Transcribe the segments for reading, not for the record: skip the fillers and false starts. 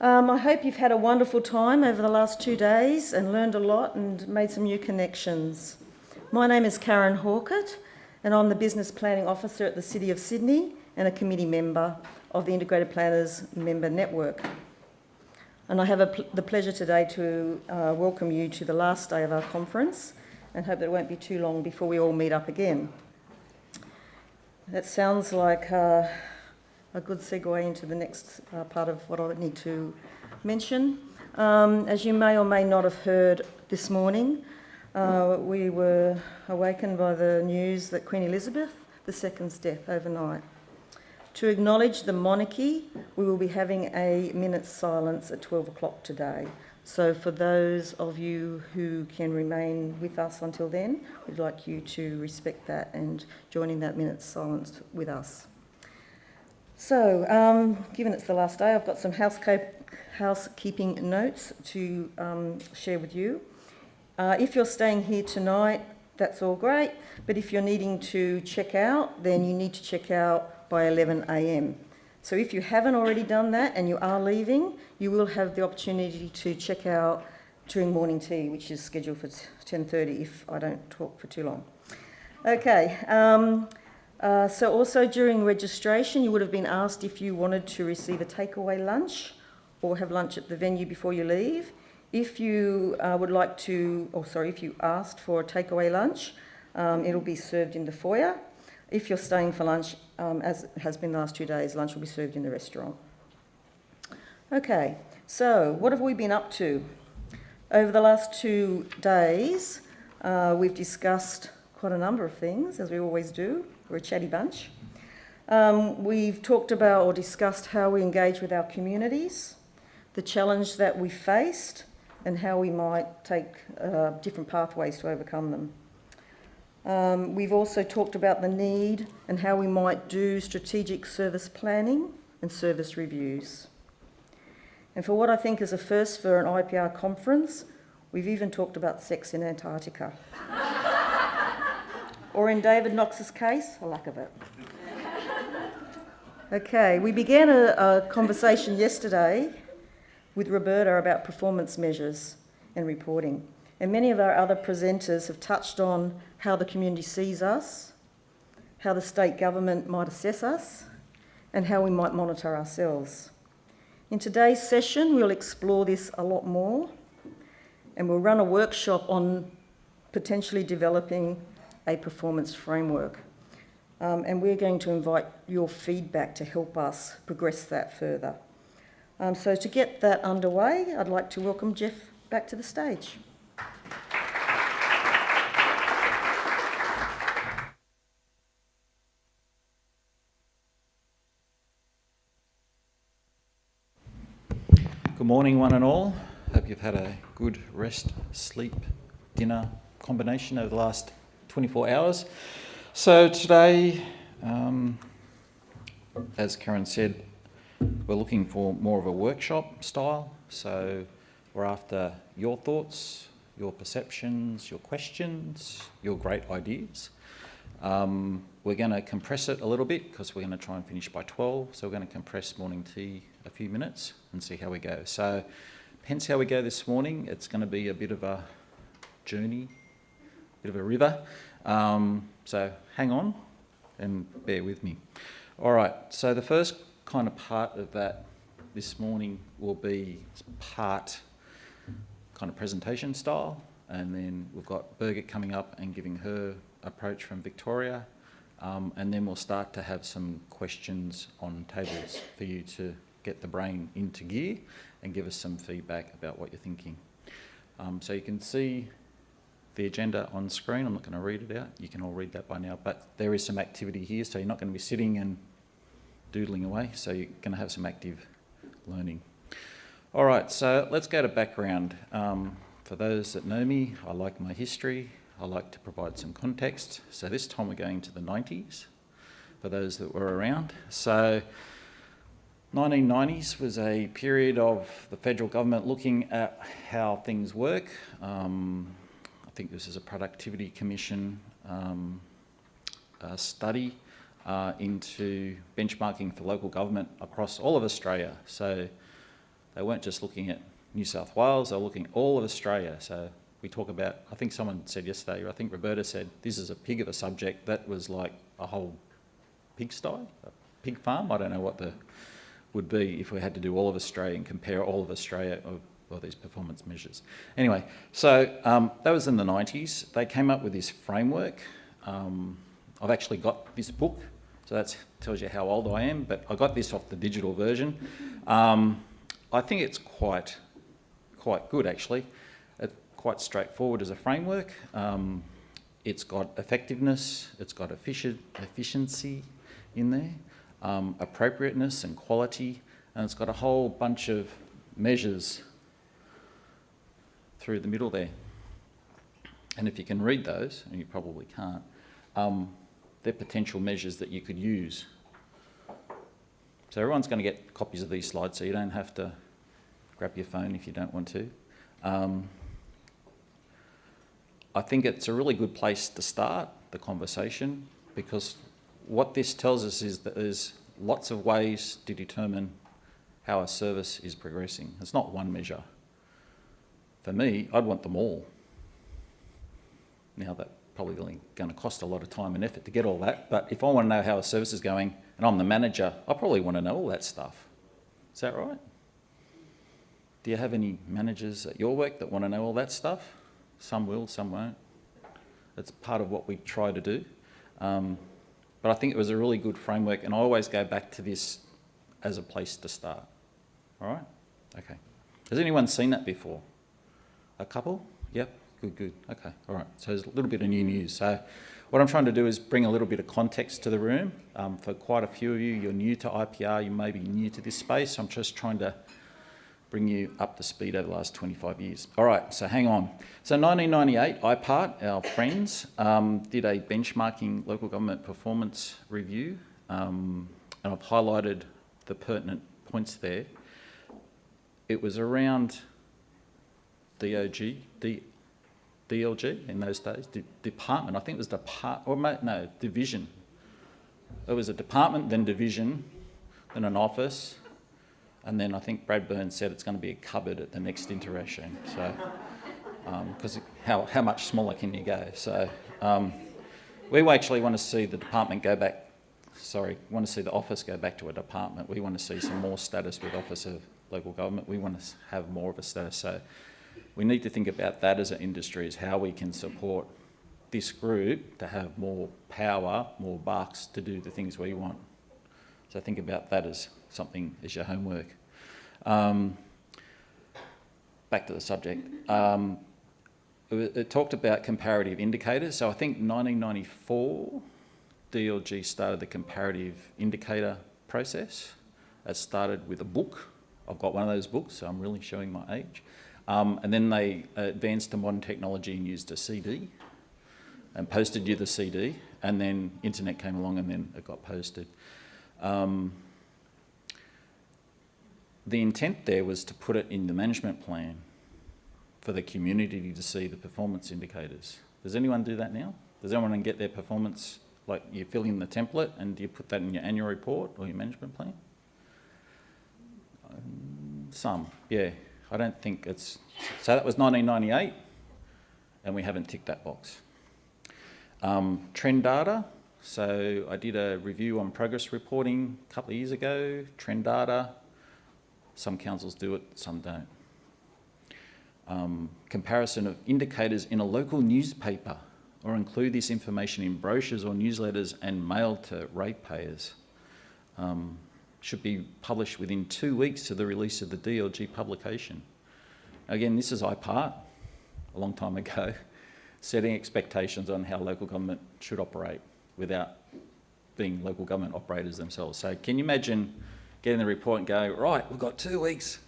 I hope you've had a wonderful time over the last 2 days and learned a lot and made some new connections. My name is Karen Hawkett and I'm the Business Planning Officer at the City of Sydney and a committee member of the Integrated Planners Member Network. And I have the pleasure today to welcome you to the last day of our conference and hope that it won't be too long before we all meet up again. That sounds like a good segue into the next part of what I need to mention. As you may or may not have heard this morning, we were awakened by the news that Queen Elizabeth II's death overnight. To acknowledge the monarchy, we will be having a minute's silence at 12 o'clock today. So for those of you who can remain with us until then, we'd like you to respect that and join in that minute's silence with us. So, given it's the last day, I've got some housekeeping notes to share with you. If you're staying here tonight, that's all great, but if you're needing to check out, then you need to check out by 11 a.m. So if you haven't already done that and you are leaving, you will have the opportunity to check out during morning tea, which is scheduled for 10:30 if I don't talk for too long. Okay. So also during registration, you would have been asked if you wanted to receive a takeaway lunch or have lunch at the venue before you leave. If you if you asked for a takeaway lunch, it'll be served in the foyer. If you're staying for lunch, as it has been the last 2 days, lunch will be served in the restaurant. Okay, so what have we been up to? Over the last 2 days, we've discussed quite a number of things, as we always do. We're a chatty bunch. We've talked about or discussed how we engage with our communities, the challenge that we faced, and how we might take different pathways to overcome them. We've also talked about the need and how we might do strategic service planning and service reviews. And for what I think is a first for an IPR conference, we've even talked about sex in Antarctica. Or in David Knox's case, a lack of it. Okay, we began a conversation yesterday with Roberta about performance measures and reporting. And many of our other presenters have touched on how the community sees us, how the state government might assess us, and how we might monitor ourselves. In today's session, we'll explore this a lot more, and we'll run a workshop on potentially developing a performance framework. And we're going to invite your feedback to help us progress that further. So to get that underway, I'd like to welcome Jeff back to the stage. Good morning, one and all. Hope you've had a good rest, sleep, dinner combination over the last 24 hours. So today, as Karen said, we're looking for more of a workshop style. So we're after your thoughts, your perceptions, your questions, your great ideas. We're going to compress it a little bit because we're going to try and finish by 12. So we're going to compress morning tea a few minutes and see how we go. So hence how we go this morning. It's going to be a bit of a journey, a bit of a river. So hang on and bear with me. All right, so the first kind of part of that this morning will be part kind of presentation style, and then we've got Birgit coming up and giving her approach from Victoria, and then we'll start to have some questions on tables for you to get the brain into gear and give us some feedback about what you're thinking. So you can see the agenda on screen. I'm not going to read it out. You can all read that by now, but there is some activity here, so you're not going to be sitting and doodling away, so you're going to have some active learning. All right, so let's go to background. For those that know me, I like my history. I like to provide some context. So this time we're going to the 90s, for those that were around. So 1990s was a period of the federal government looking at how things work. I think this is a productivity commission study into benchmarking for local government across all of Australia. So They weren't just looking at New South Wales, they were looking at all of Australia. So we talk about, I think someone said yesterday, or I think Roberta said, this is a pig of a subject. That was like a whole pigsty, a pig farm. I don't know what the would be if we had to do all of Australia and compare all of Australia or these performance measures. Anyway, so that was in the 90s. They came up with this framework. I've actually got this book, so that tells you how old I am, but I got this off the digital version. I think it's quite good, actually. It's quite straightforward as a framework. It's got effectiveness, it's got efficiency in there, appropriateness and quality, and it's got a whole bunch of measures through the middle there. And if you can read those, and you probably can't, they're potential measures that you could use. So everyone's going to get copies of these slides, so you don't have to grab your phone if you don't want to. I think it's a really good place to start the conversation, because what this tells us is that there's lots of ways to determine how a service is progressing. It's not one measure. For me, I'd want them all. Now, that's probably going to cost a lot of time and effort to get all that, but if I want to know how a service is going and I'm the manager, I probably want to know all that stuff. Is that right? Do you have any managers at your work that want to know all that stuff? Some will, some won't. It's part of what we try to do. But I think it was a really good framework, and I always go back to this as a place to start. All right? Okay. Has anyone seen that before? A couple? Yep. Good. Okay. All right. So there's a little bit of new news. So what I'm trying to do is bring a little bit of context to the room. For quite a few of you, you're new to IPR, you may be new to this space. I'm just trying to bring you up to speed over the last 25 years. All right, so hang on. So 1998, IPR, our friends, did a benchmarking local government performance review, and I've highlighted the pertinent points there. It was around DLG in those days, department, I think it was division. It was a department, then division, then an office, and then I think Brad Burns said it's going to be a cupboard at the next iteration. So, because how much smaller can you go? So, we actually want to see the department go back. Want to see the office go back to a department. We want to see some more status with Office of Local Government. We want to have more of a status. So, we need to think about that as an industry, is how we can support this group to have more power, more bucks to do the things we want. So think about that as something as your homework. Back to the subject. It talked about comparative indicators. So I think 1994, DLG started the comparative indicator process. It started with a book. I've got one of those books, so I'm really showing my age. And then they advanced to modern technology and used a CD and posted you the CD, and then internet came along and then it got posted. The intent there was to put it in the management plan for the community to see the performance indicators. Does anyone do that now? Does anyone get their performance, like you fill in the template and do you put that in your annual report or your management plan? Some, yeah. I don't think it's... So that was 1998, and we haven't ticked that box. Trend data. So I did a review on progress reporting a couple of years ago. Trend data. Some councils do it, some don't. Comparison of indicators in a local newspaper, or include this information in brochures or newsletters and mailed to ratepayers. Should be published within 2 weeks of the release of the DLG publication. Again, this is IPART, a long time ago, setting expectations on how local government should operate without being local government operators themselves. So can you imagine getting the report and go, right, we've got 2 weeks,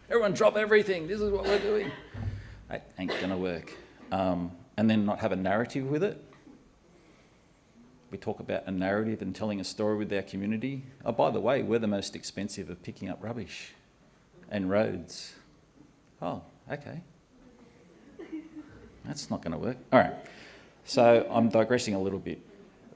everyone drop everything, this is what we're doing. That ain't gonna work. And then not have a narrative with it. We talk about a narrative and telling a story with our community. Oh, by the way, we're the most expensive of picking up rubbish and roads. Oh, okay. That's not going to work. All right. So I'm digressing a little bit.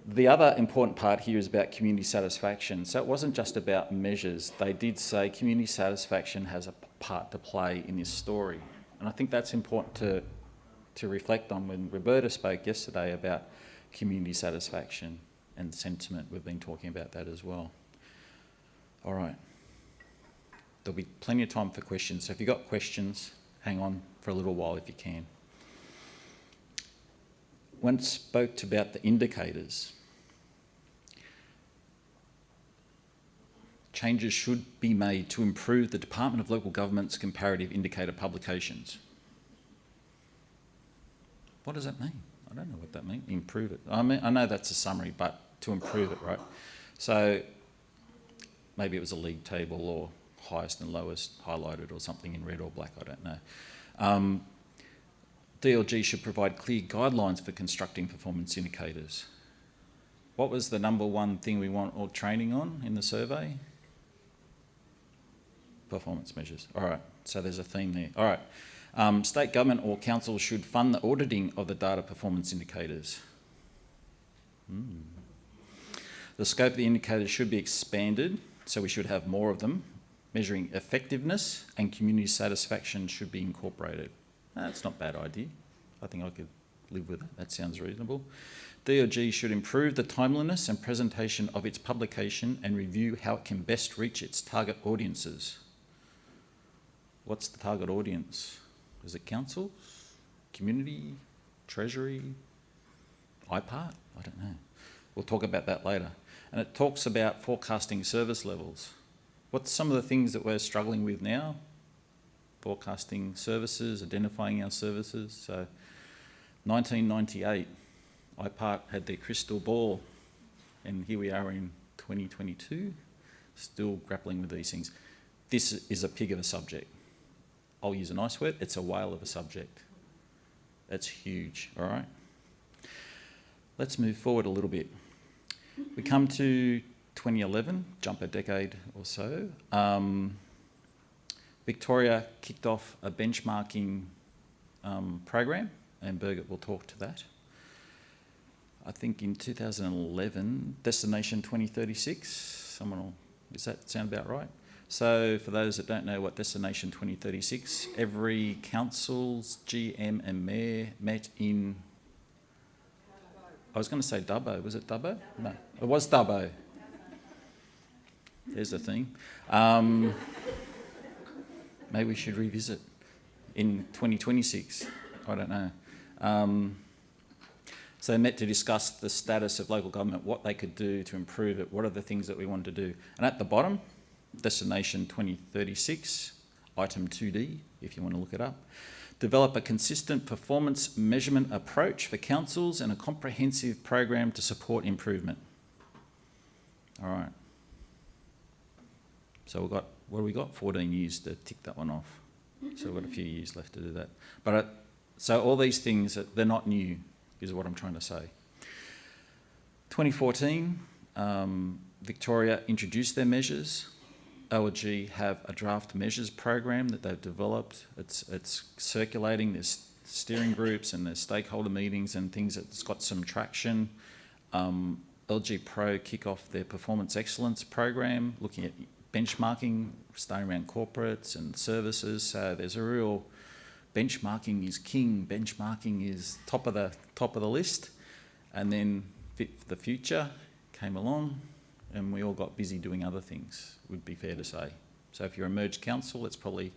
The other important part here is about community satisfaction. So it wasn't just about measures. They did say community satisfaction has part to play in this story. And I think that's important to reflect on. When Roberta spoke yesterday about community satisfaction and sentiment, we've been talking about that as well. All right. There'll be plenty of time for questions. So if you've got questions, hang on for a little while if you can. Once spoke about the indicators. Changes should be made to improve the Department of Local Government's comparative indicator publications. What does that mean? I don't know what that means. Improve it. I mean, I know that's a summary, but to improve it, right? So maybe it was a league table or highest and lowest highlighted or something in red or black, I don't know. DLG should provide clear guidelines for constructing performance indicators. What was the number one thing we want all training on in the survey? Performance measures. All right, so there's a theme there. All right, state government or council should fund the auditing of the data performance indicators. The scope of the indicators should be expanded, so we should have more of them. Measuring effectiveness and community satisfaction should be incorporated. That's not a bad idea. I think I could live with it. That sounds reasonable. DLG should improve the timeliness and presentation of its publication and review how it can best reach its target audiences. What's the target audience? Is it council, community, treasury, IPR? I don't know. We'll talk about that later. And it talks about forecasting service levels. What's some of the things that we're struggling with now? Forecasting services, identifying our services. So 1998, IPART had their crystal ball, and here we are in 2022, still grappling with these things. This is a pig of a subject. I'll use a nice word, it's a whale of a subject. That's huge, all right? Let's move forward a little bit. We come to 2011, jump a decade or so. Victoria kicked off a benchmarking program, and Birgit will talk to that. I think in 2011, Destination 2036, does that sound about right? So for those that don't know what Destination 2036, every council's GM and mayor met in, I was going to say Dubbo, was it Dubbo? No, it was Dubbo. There's the thing. Maybe we should revisit in 2026. I don't know. So they met to discuss the status of local government, what they could do to improve it, what are the things that we want to do. And at the bottom, Destination 2036, item 2D, if you want to look it up. Develop a consistent performance measurement approach for councils and a comprehensive program to support improvement. All right. So we've got, what have we got? 14 years to tick that one off. So we've got a few years left to do that. But so all these things, they're not new, is what I'm trying to say. 2014, Victoria introduced their measures. OLG have a draft measures program that they've developed. It's circulating. There's steering groups and there's stakeholder meetings and things that's got some traction. LG Pro kick off their performance excellence program, looking at benchmarking, starting around corporates and services. So there's a real benchmarking is king. Benchmarking is top of the list. And then Fit for the Future came along, and we all got busy doing other things, would be fair to say. So if you're a merged council, that's probably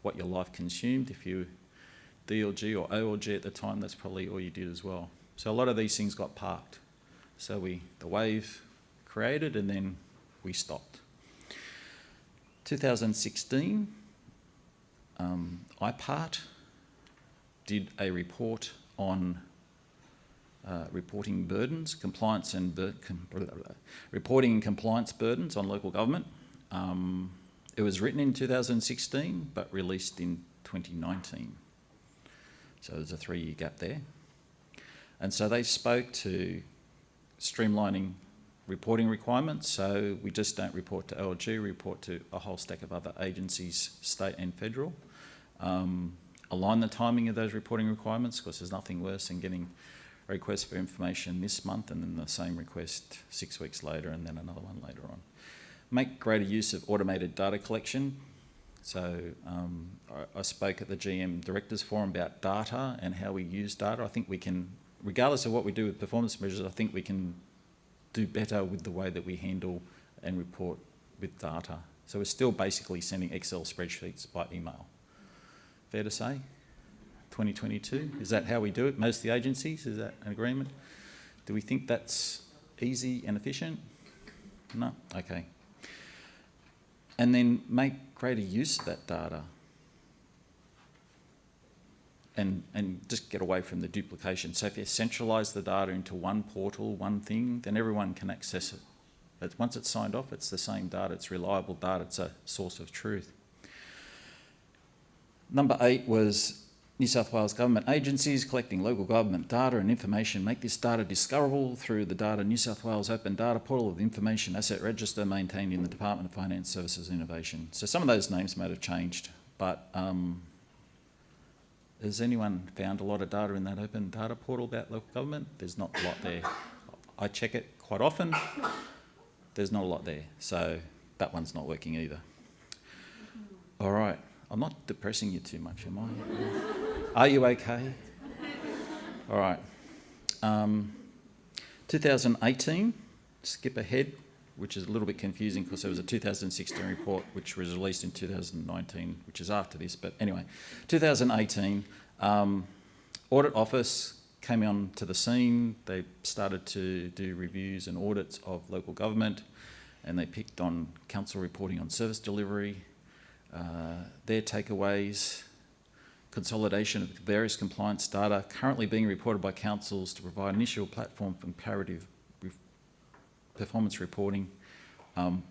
what your life consumed. If you DLG or OLG at the time, that's probably all you did as well. So a lot of these things got parked. So the wave created and then we stopped. 2016, IPART did a report on reporting burdens, compliance and reporting and compliance burdens on local government. It was written in 2016 but released in 2019. So there's a 3-year gap there. And so they spoke to streamlining reporting requirements, so we just don't report to OLG, we report to a whole stack of other agencies, state and federal. Align the timing of those reporting requirements, because there's nothing worse than getting a request for information this month and then the same request 6 weeks later and then another one later on. Make greater use of automated data collection. So I spoke at the GM Directors Forum about data and how we use data. I think we can, regardless of what we do with performance measures, I think we can do better with the way that we handle and report with data. So we're still basically sending Excel spreadsheets by email. Fair to say? 2022? Is that how we do it? Most of the agencies? Is that an agreement? Do we think that's easy and efficient? No? Okay. And then make greater use of that data. And just get away from the duplication. So if you centralise the data into one portal, one thing, then everyone can access it. But once it's signed off, it's the same data, it's reliable data, it's a source of truth. Number 8 was New South Wales government agencies collecting local government data and information make this data discoverable through the Data New South Wales Open Data Portal of the Information Asset Register maintained in the Department of Finance Services and Innovation. So some of those names might have changed, but has anyone found a lot of data in that open data portal about local government? There's not a lot there. I check it quite often. There's not a lot there. So that one's not working either. All right. I'm not depressing you too much, am I? Are you okay? All right. 2018, skip ahead, which is a little bit confusing because there was a 2016 report which was released in 2019, which is after this. But anyway, 2018, Audit Office came on to the scene. They started to do reviews and audits of local government, and they picked on council reporting on service delivery, their takeaways, consolidation of various compliance data currently being reported by councils to provide an initial platform for comparative performance reporting.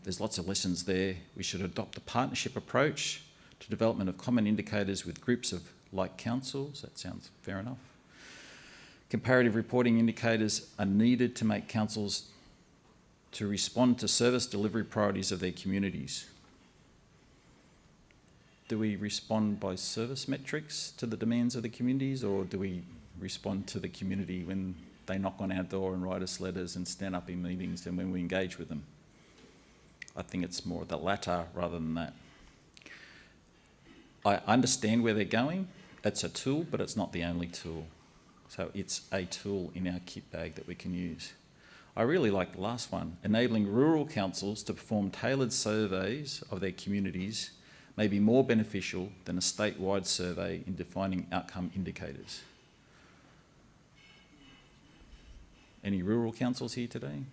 There's lots of lessons there. We should adopt a partnership approach to development of common indicators with groups of like councils. That sounds fair enough. Comparative reporting indicators are needed to make councils to respond to service delivery priorities of their communities. Do we respond by service metrics to the demands of the communities, or do we respond to the community when they knock on our door and write us letters and stand up in meetings and when we engage with them? I think it's more the latter rather than that. I understand where they're going. It's a tool, but it's not the only tool. So it's a tool in our kit bag that we can use. I really like the last one, enabling rural councils to perform tailored surveys of their communities may be more beneficial than a statewide survey in defining outcome indicators. Any rural councils here today?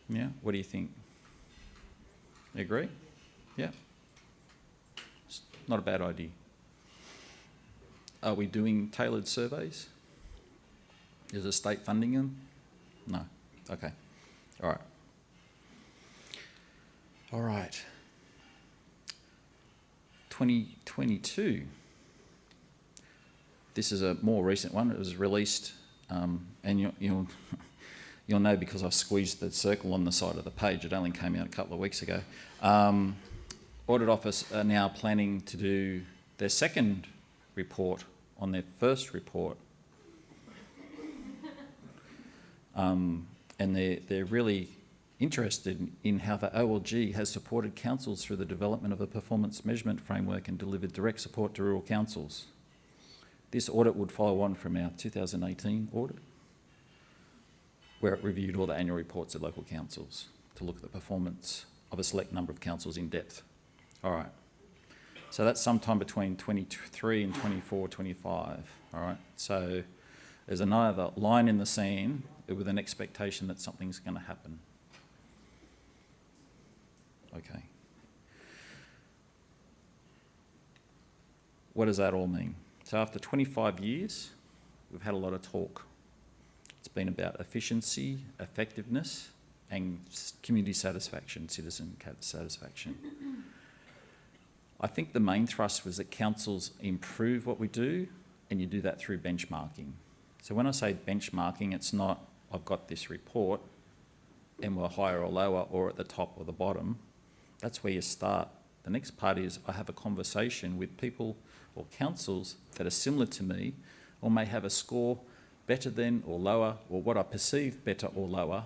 Yeah, what do you think? You agree? Yeah. It's not a bad idea. Are we doing tailored surveys? Is the state funding them? No. Okay. All right. All right. 2022. This is a more recent one. It was released, and you'll know because I've squeezed the circle on the side of the page. It only came out a couple of weeks ago. Audit Office are now planning to do their second report on their first report, and they're really interested in how the OLG has supported councils through the development of a performance measurement framework and delivered direct support to rural councils. This audit would follow on from our 2018 audit, where it reviewed all the annual reports of local councils to look at the performance of a select number of councils in depth. All right. So that's sometime between 23 and 24, 25. All right. So there's another line in the sand with an expectation that something's going to happen. Okay. What does that all mean? So after 25 years, we've had a lot of talk. It's been about efficiency, effectiveness, and community satisfaction, citizen satisfaction. I think the main thrust was that councils improve what we do, and you do that through benchmarking. So when I say benchmarking, it's not I've got this report and we're higher or lower or at the top or the bottom. That's where you start. The next part is I have a conversation with people or councils that are similar to me or may have a score better than or lower or what I perceive better or lower,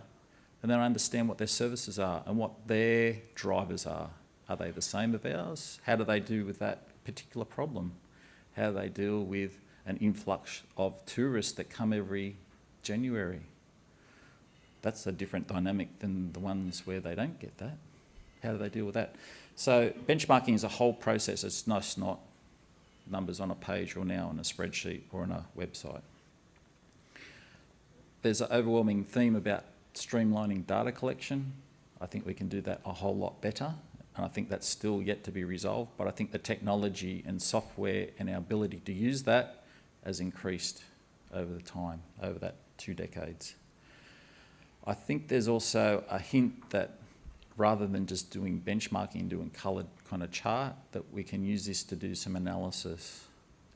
and then I understand what their services are and what their drivers are. Are they the same as ours? How do they do with that particular problem? How do they deal with an influx of tourists that come every January? That's a different dynamic than the ones where they don't get that. How do they deal with that? So benchmarking is a whole process. It's not numbers on a page or now on a spreadsheet or on a website. There's an overwhelming theme about streamlining data collection. I think we can do that a whole lot better, and I think that's still yet to be resolved, but I think the technology and software and our ability to use that has increased over the time, over that 2 decades. I think there's also a hint that rather than just doing benchmarking, doing coloured kind of chart, that we can use this to do some analysis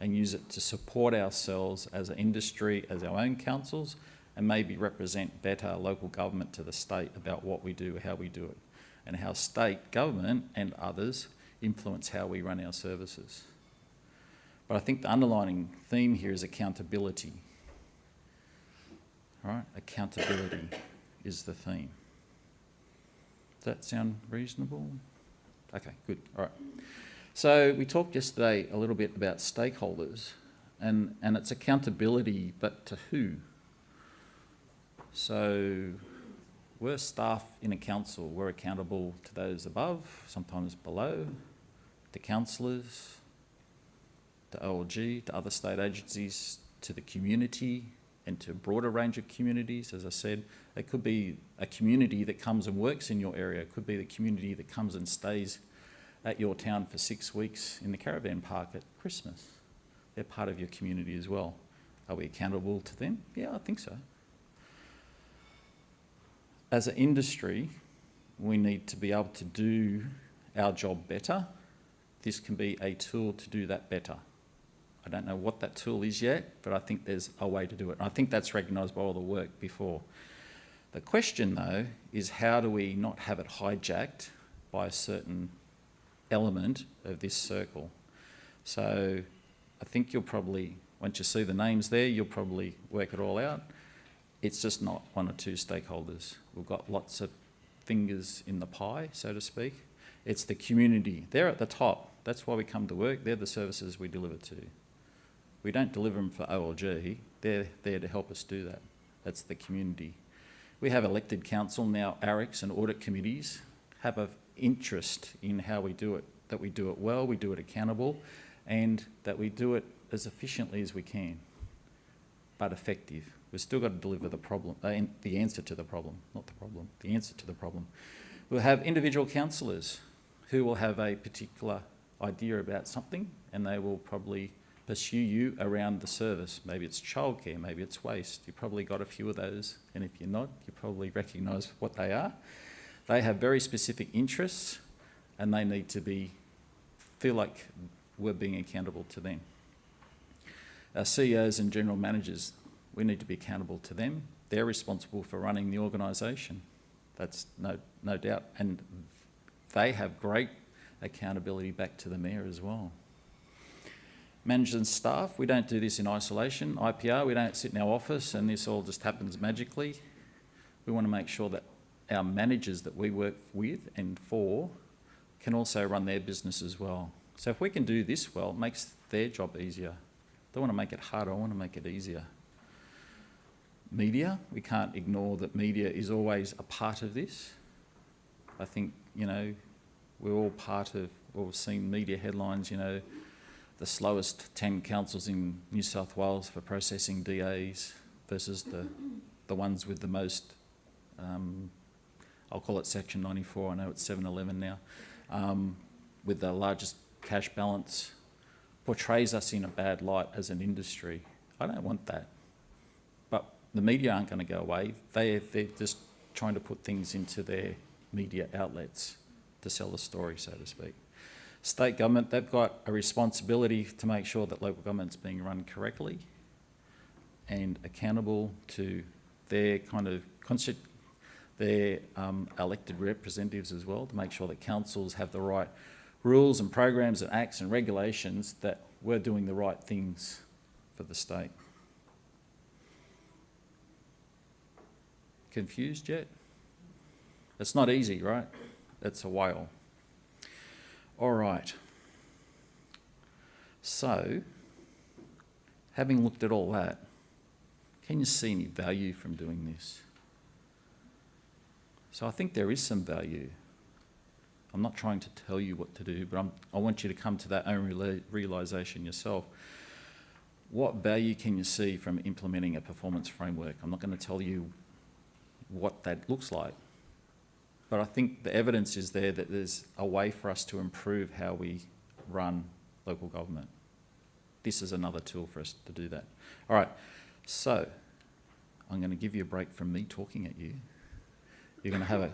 and use it to support ourselves as an industry, as our own councils, and maybe represent better local government to the state about what we do, how we do it, and how state government and others influence how we run our services. But I think the underlying theme here is accountability. All right, accountability is the theme. Does that sound reasonable? Okay, good, all right. So we talked yesterday a little bit about stakeholders and it's accountability, but to who? So we're staff in a council. We're accountable to those above, sometimes below, to councillors, to OLG, to other state agencies, to the community, and to a broader range of communities. As I said, it could be a community that comes and works in your area. It could be the community that comes and stays at your town for 6 weeks in the caravan park at Christmas. They're part of your community as well. Are we accountable to them? Yeah, I think so. As an industry, we need to be able to do our job better. This can be a tool to do that better. I don't know what that tool is yet, but I think there's a way to do it. I think that's recognised by all the work before. The question, though, is how do we not have it hijacked by a certain element of this circle? So I think you'll probably, once you see the names there, you'll probably work it all out. It's just not 1 or 2 stakeholders. We've got lots of fingers in the pie, so to speak. It's the community. They're at the top. That's why we come to work. They're the services we deliver to. We don't deliver them for OLG. They're there to help us do that. That's the community. We have elected council now. ARICs and audit committees have an interest in how we do it, that we do it well, we do it accountable, and that we do it as efficiently as we can, but effective. We've still got to deliver the problem, the answer to the problem, not the problem, the answer to the problem. We'll have individual councillors who will have a particular idea about something, and they will probably pursue you around the service. Maybe it's childcare, maybe it's waste. You've probably got a few of those, and if you're not, you probably recognise what they are. They have very specific interests, and they need to feel like we're being accountable to them. Our CEOs and general managers, we need to be accountable to them. They're responsible for running the organisation. That's no doubt. And they have great accountability back to the mayor as well. Managers and staff, we don't do this in isolation. IPR, we don't sit in our office and this all just happens magically. We want to make sure that our managers that we work with and for can also run their business as well. So if we can do this well, it makes their job easier. I don't want to make it harder, I want to make it easier. Media, we can't ignore that media is always a part of this. I think, we're all part of, we've seen media headlines, the slowest 10 councils in New South Wales for processing DAs versus the ones with the most, I'll call it Section 94, I know it's 711 now, with the largest cash balance, portrays us in a bad light as an industry. I don't want that. But the media aren't going to go away. They're just trying to put things into their media outlets to sell the story, so to speak. State government, they've got a responsibility to make sure that local government's being run correctly and accountable to their elected representatives as well, to make sure that councils have the right rules and programs and acts and regulations, that we're doing the right things for the state. Confused yet? It's not easy, right? It's a while. All right. So, having looked at all that, can you see any value from doing this? So I think there is some value. I'm not trying to tell you what to do, but I want you to come to that own realisation yourself. What value can you see from implementing a performance framework? I'm not going to tell you what that looks like, but I think the evidence is there that there's a way for us to improve how we run local government. This is another tool for us to do that. All right, so I'm going to give you a break from me talking at you. You're going to have a